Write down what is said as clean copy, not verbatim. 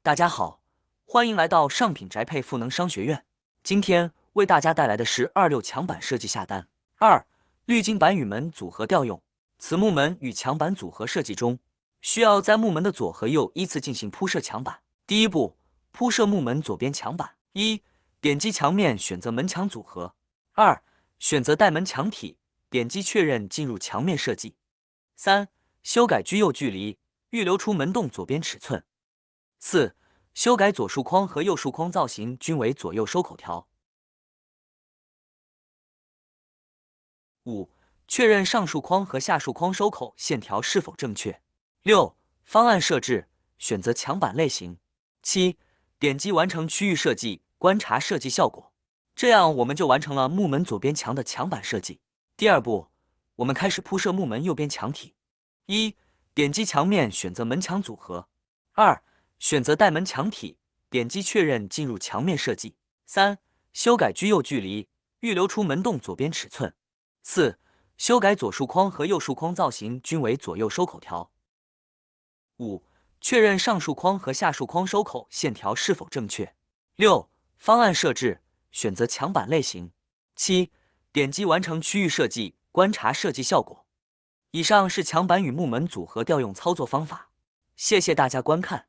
大家好，欢迎来到上品宅配赋能商学院。今天为大家带来的是26墙板设计下单。滤镜板与门组合调用。此木门与墙板组合设计中，需要在木门的左和右依次进行铺设墙板。第一步，铺设木门左边墙板。点击墙面选择门墙组合。选择带门墙体，点击确认进入墙面设计。修改居右距离，预留出门洞左边尺寸。修改左束框和右束框造型均为左右收口条。确认上束框和下束框收口线条是否正确。方案设置，选择墙板类型。点击完成区域设计，观察设计效果。这样我们就完成了木门左边墙的墙板设计。第二步，我们开始铺设木门右边墙体。点击墙面选择门墙组合。选择带门墙体，点击确认进入墙面设计。修改居右距离，预留出门洞左边尺寸。修改左束框和右束框造型均为左右收口条。确认上束框和下束框收口线条是否正确。方案设置，选择墙板类型。点击完成区域设计，观察设计效果。以上是墙板与木门组合调用操作方法，谢谢大家观看。